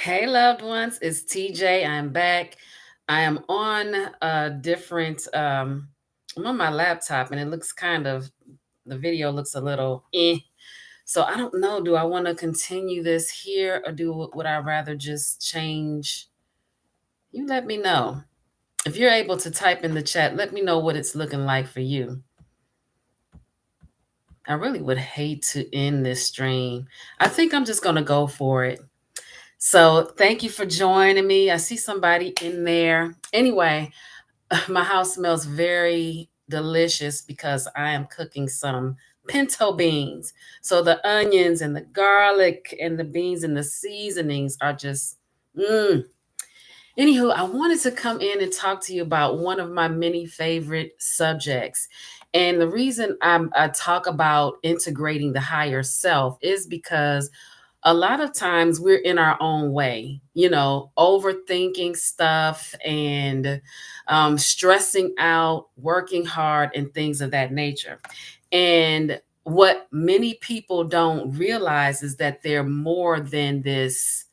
Hey, loved ones, it's TJ. I'm back. I am on a different, I'm on my laptop and it looks the video looks a little eh. So I don't know, do I want to continue this here or would I rather just change? You let me know. If you're able to type in the chat, let me know what it's looking like for you. I really would hate to end this stream. I think I'm just going to go for it. So thank you for joining me. I see somebody in there. Anyway, my house smells very delicious because I am cooking some pinto beans. So the onions and the garlic and the beans and the seasonings are just, mmm. Anywho, I wanted to come in and talk to you about one of my many favorite subjects. And the reason I talk about integrating the higher self is because a lot of times we're in our own way, overthinking stuff and stressing out, working hard, and things of that nature. And what many people don't realize is that they're more than this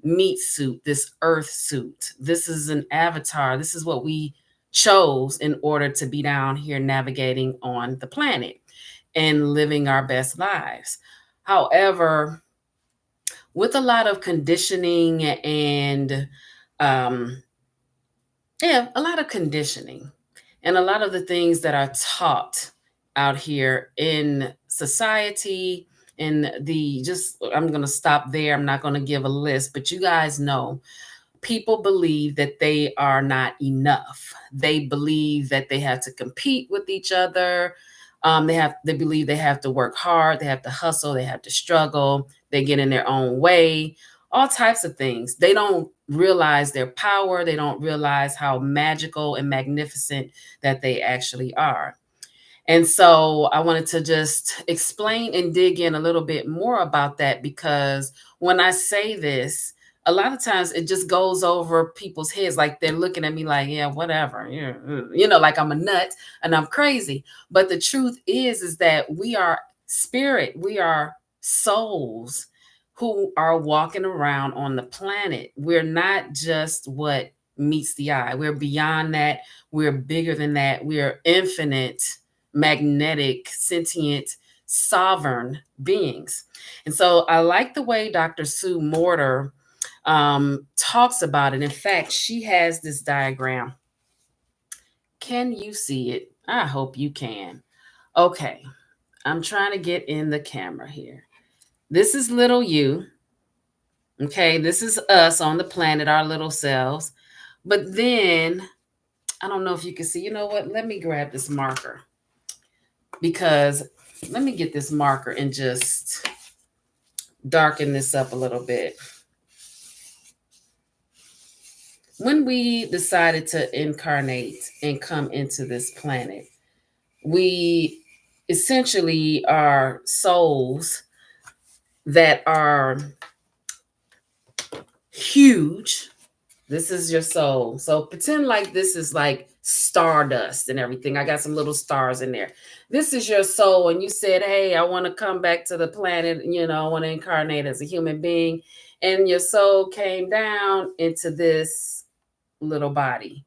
meat suit, this earth suit. This is an avatar. This is what we chose in order to be down here navigating on the planet and living our best lives. However, with a lot of conditioning and um, yeah, a lot of conditioning and a lot of the things that are taught out here in society and the just I'm going to stop there. I'm not going to give a list, but you guys know people believe that they are not enough. They believe that they have to compete with each other. They believe they have to work hard, they have to hustle, they have to struggle, they get in their own way, all types of things. They don't realize their power, they don't realize how magical and magnificent that they actually are. And so I wanted to just explain and dig in a little bit more about that because when I say this, a lot of times it just goes over people's heads. Like they're looking at me like, yeah, whatever. Yeah, like I'm a nut and I'm crazy. But the truth is that we are spirit, we are souls who are walking around on the planet. We're not just what meets the eye. We're beyond that. We're bigger than that. We're infinite, magnetic, sentient, sovereign beings. And so I like the way Dr. Sue Morter talks about it. In fact, she has this diagram. Can you see it? I hope you can. Okay, I'm trying to get in the camera here. This is little you. Okay, this is us on the planet, our little selves. But then, I don't know if you can see, you know what? Let me grab this marker because let me get this marker and just darken this up a little bit. When we decided to incarnate and come into this planet, we essentially are souls that are huge. This is your soul. So pretend like this is like stardust and everything. I got some little stars in there. This is your soul. And you said, hey, I want to come back to the planet. I want to incarnate as a human being. And your soul came down into this little body.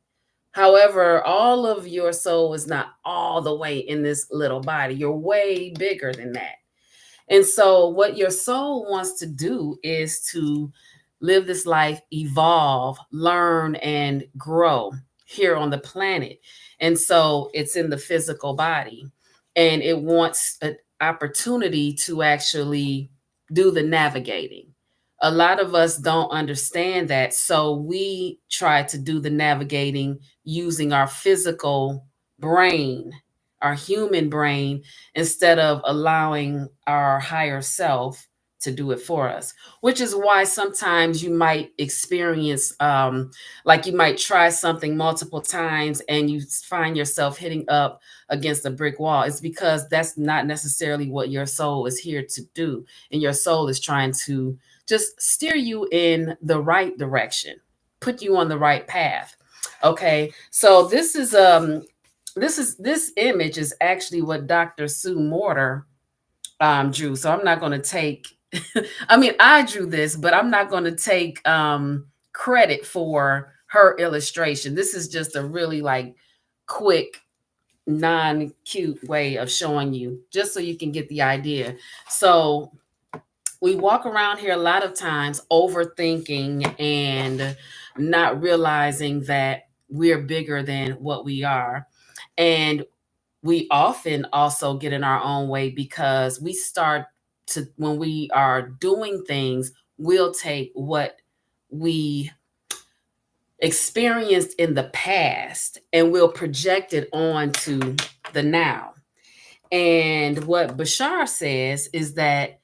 However, all of your soul is not all the way in this little body. You're way bigger than that. And so, what your soul wants to do is to live this life, evolve, learn, and grow here on the planet. And so, it's in the physical body, and it wants an opportunity to actually do the navigating. A lot of us don't understand that. So, we try to do the navigating using our physical brain, our human brain, instead of allowing our higher self to do it for us, which is why sometimes you might experience like you might try something multiple times and you find yourself hitting up against a brick wall. It's because that's not necessarily what your soul is here to do, and your soul is trying to just steer you in the right direction, put you on the right path. Okay, so this image is actually what Dr. Sue Morter drew. So I'm not going to take I mean, I drew this, but I'm not going to take credit for her illustration. This is just a really like quick, non cute way of showing you, just so you can get the idea. So we walk around here a lot of times overthinking and not realizing that we're bigger than what we are. And we often also get in our own way because we start to, when we are doing things, we'll take what we experienced in the past and we'll project it onto the now. And what Bashar says is that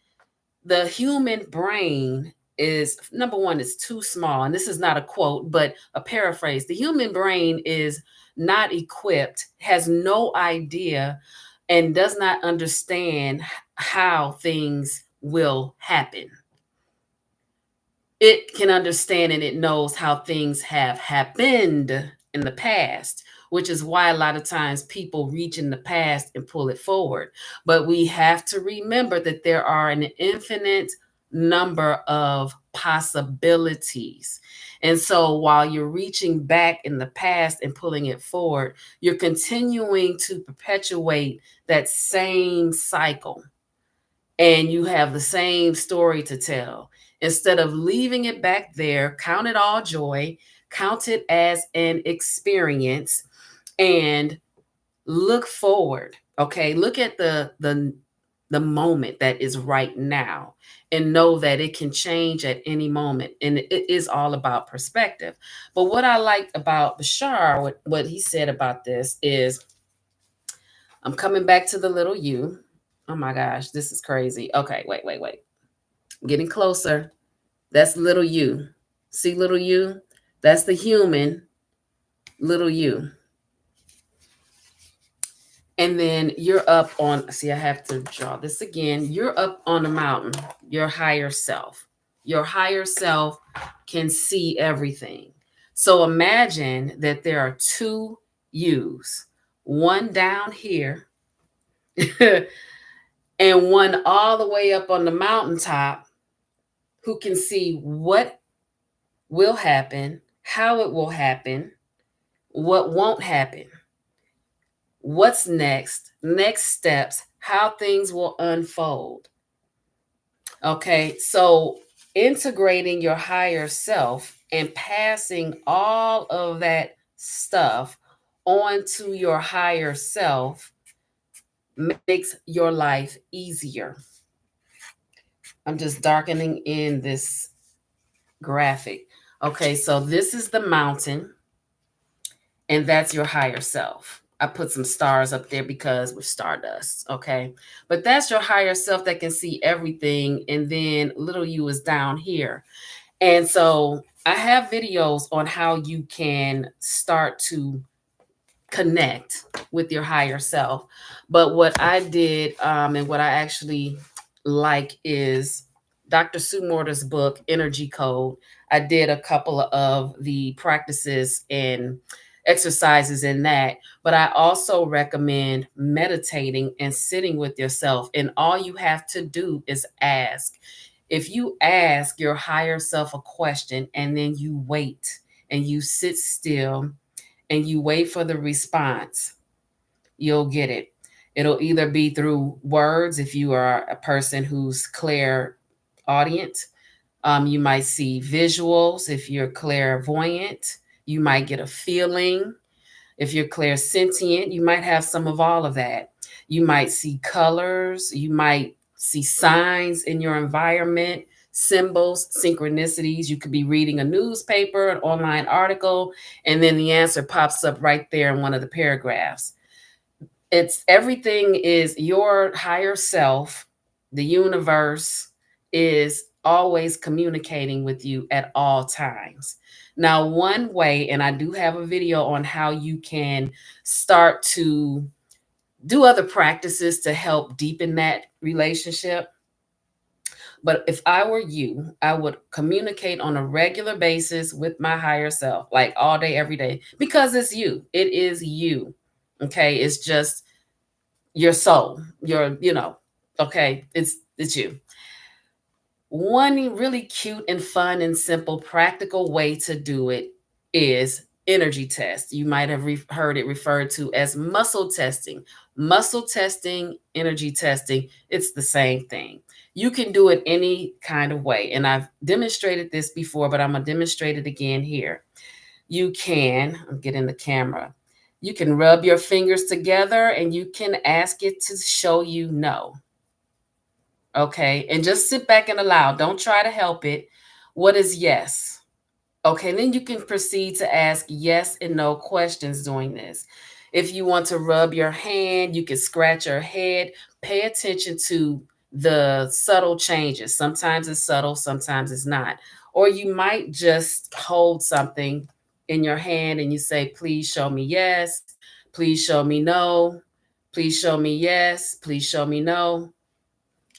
the human brain is, number one, it's too small. And this is not a quote, but a paraphrase. The human brain is not equipped, has no idea, and does not understand how things will happen. It can understand and it knows how things have happened in the past, which is why a lot of times people reach in the past and pull it forward. But we have to remember that there are an infinite number of possibilities. And so while you're reaching back in the past and pulling it forward, you're continuing to perpetuate that same cycle, and you have the same story to tell. Instead of leaving it back there, count it all joy, count it as an experience, and look forward. Okay, look at the moment that is right now, and know that it can change at any moment. And it is all about perspective. But what I liked about Bashar, what he said about this is, I'm coming back to the little you. Oh my gosh, this is crazy. Okay, wait. Getting closer. That's little you. See little you? That's the human little you. And then you're up on, see, I have to draw this again. You're up on a mountain, your higher self. Your higher self can see everything. So imagine that there are two yous, one down here and one all the way up on the mountaintop, who can see what will happen, how it will happen, what won't happen, what's next steps, how things will unfold. Okay, so integrating your higher self and passing all of that stuff onto your higher self makes your life easier. I'm just darkening in this graphic. Okay, so this is the mountain, and that's your higher self. I put some stars up there because we're stardust, okay? But that's your higher self that can see everything, and then little you is down here. And so I have videos on how you can start to connect with your higher self. But what I did, and what I actually like, is Dr. Sue Morter's book, Energy Code. I did a couple of the practices and exercises in that, but I also recommend meditating and sitting with yourself. And all you have to do is ask. If you ask your higher self a question and then you wait and you sit still and you wait for the response, you'll get it. It'll either be through words, if you are a person who's clairaudient. You might see visuals if you're clairvoyant. You might get a feeling. If you're clairsentient, you might have some of all of that. You might see colors. You might see signs in your environment, symbols, synchronicities. You could be reading a newspaper, an online article, and then the answer pops up right there in one of the paragraphs. It's everything is your higher self. The universe is always communicating with you at all times. Now, one way, and I do have a video on how you can start to do other practices to help deepen that relationship. But if I were you, I would communicate on a regular basis with my higher self, like all day, every day, because it's you. It is you. Okay. It's just your soul, okay. It's you. One really cute and fun and simple practical way to do it is energy test. You might have heard it referred to as muscle testing. Muscle testing, energy testing, it's the same thing. You can do it any kind of way. And I've demonstrated this before, but I'm going to demonstrate it again here. You can, I'm getting the camera. You can rub your fingers together and you can ask it to show you no. Okay. And just sit back and allow. Don't try to help it. What is yes? Okay. Then you can proceed to ask yes and no questions doing this. If you want to rub your hand, you can scratch your head. Pay attention to the subtle changes. Sometimes it's subtle, sometimes it's not. Or you might just hold something in your hand and you say, please show me yes. Please show me no. Please show me yes. Please show me no.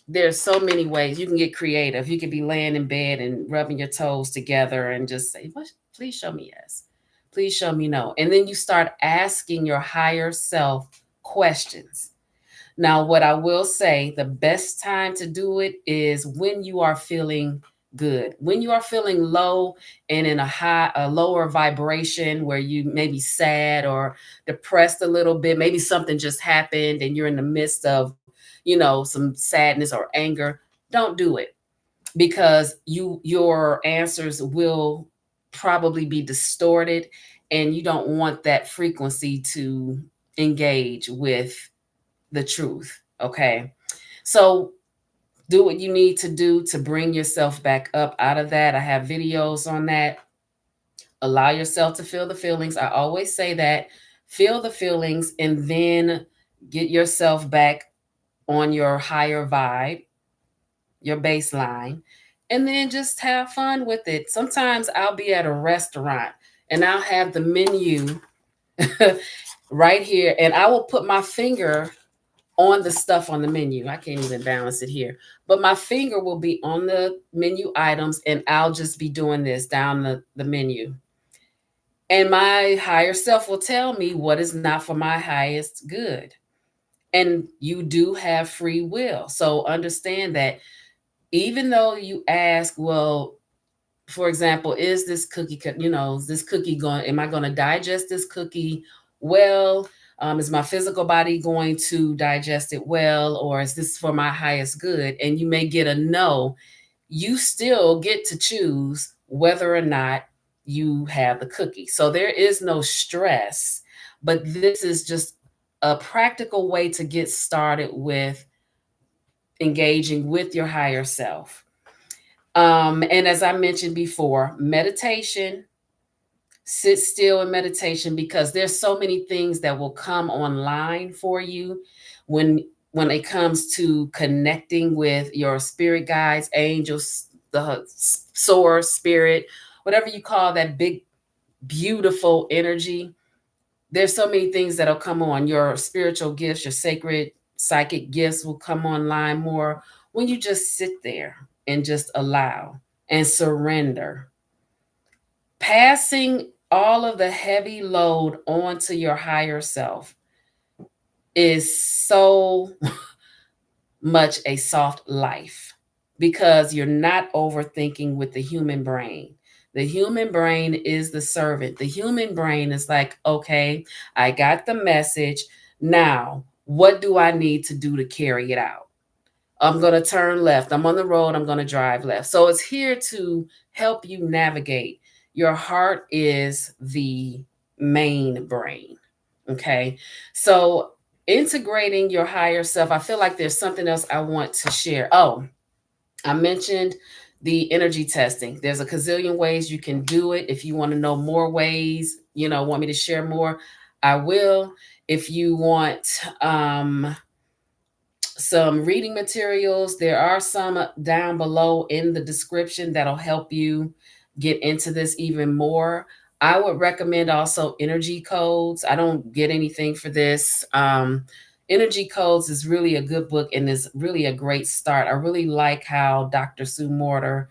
There's so many ways you can get creative. You could be laying in bed and rubbing your toes together and just say, what? Please show me yes. Please show me no. And then you start asking your higher self questions. Now, what I will say, the best time to do it is when you are feeling good. When you are feeling low and in a lower vibration where you may be sad or depressed a little bit, maybe something just happened and you're in the midst of, some sadness or anger, don't do it because your answers will probably be distorted and you don't want that frequency to engage with the truth. Okay. So do what you need to do to bring yourself back up out of that. I have videos on that. Allow yourself to feel the feelings. I always say that feel the feelings and then get yourself back on your higher vibe, your baseline, and then just have fun with it. Sometimes I'll be at a restaurant and I'll have the menu right here and I will put my finger on the stuff on the menu. I can't even balance it here, but my finger will be on the menu items and I'll just be doing this down the menu. And my higher self will tell me what is not for my highest good. And you do have free will. So understand that even though you ask, well, for example, is this cookie, is this cookie going, am I going to digest this cookie well? Is my physical body going to digest it well? Or is this for my highest good? And you may get a no. You still get to choose whether or not you have the cookie. So there is no stress, but this is just a practical way to get started with engaging with your higher self. And as I mentioned before, meditation, sit still in meditation because there's so many things that will come online for you when when it comes to connecting with your spirit guides, angels, the source, spirit, whatever you call that big, beautiful energy. There's so many things that'll come on. Your spiritual gifts, your sacred psychic gifts will come online more when you just sit there and just allow and surrender. Passing all of the heavy load onto your higher self is so much a soft life because you're not overthinking with the human brain. The human brain is the servant. The human brain is like, okay, I got the message. Now, what do I need to do to carry it out? I'm going to turn left. I'm on the road. I'm going to drive left. So it's here to help you navigate. Your heart is the main brain. Okay. So integrating your higher self, I feel like there's something else I want to share. Oh, I mentioned the energy testing. There's a gazillion ways you can do it. If you want to know more ways, want me to share more, I will. If you want, some reading materials. There are some down below in the description that'll help you get into this even more. I would recommend also energy codes. I don't get anything for this. Energy codes is really a good book and is really a great start. I really like how Dr. Sue Morter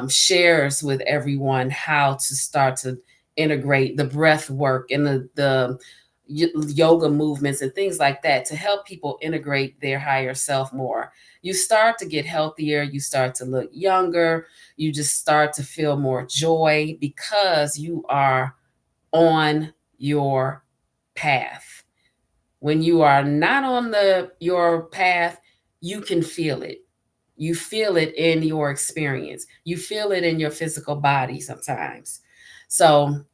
shares with everyone how to start to integrate the breath work and the yoga movements and things like that to help people integrate their higher self more. You start to get healthier, you start to look younger, you just start to feel more joy because you are on your path. When you are not on your path, you can feel it. You feel it in your experience. You feel it in your physical body sometimes. So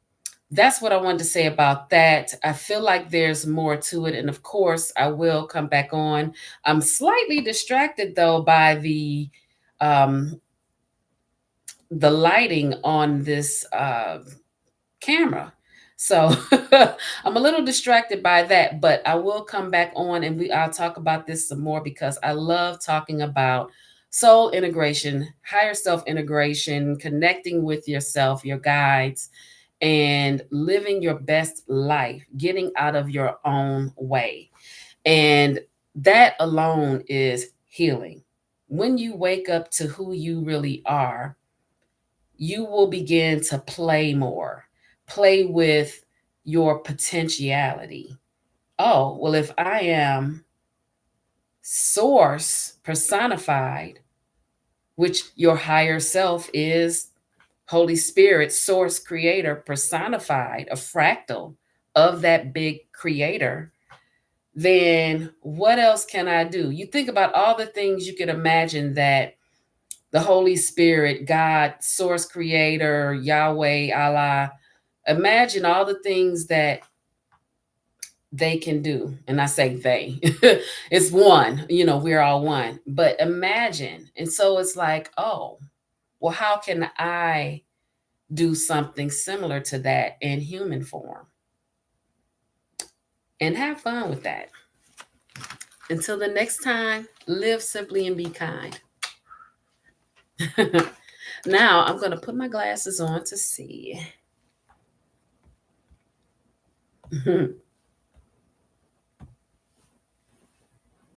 that's what I wanted to say about that. I feel like there's more to it. And of course, I will come back on. I'm slightly distracted though by um, the lighting on this camera. So I'm a little distracted by that, but I will come back on and I'll talk about this some more because I love talking about soul integration, higher self integration, connecting with yourself, your guides, and living your best life, getting out of your own way. And that alone is healing. When you wake up to who you really are, you will begin to play more, play with your potentiality. Oh, well, if I am source personified, which your higher self is Holy Spirit, source creator personified, a fractal of that big creator, then what else can I do? You think about all the things you could imagine that the Holy Spirit, God, source creator, Yahweh, Allah, imagine all the things that they can do. And I say they, it's one, we're all one. But imagine. And so it's like, oh, well, how can I do something similar to that in human form? And have fun with that. Until the next time, live simply and be kind. Now I'm going to put my glasses on to see.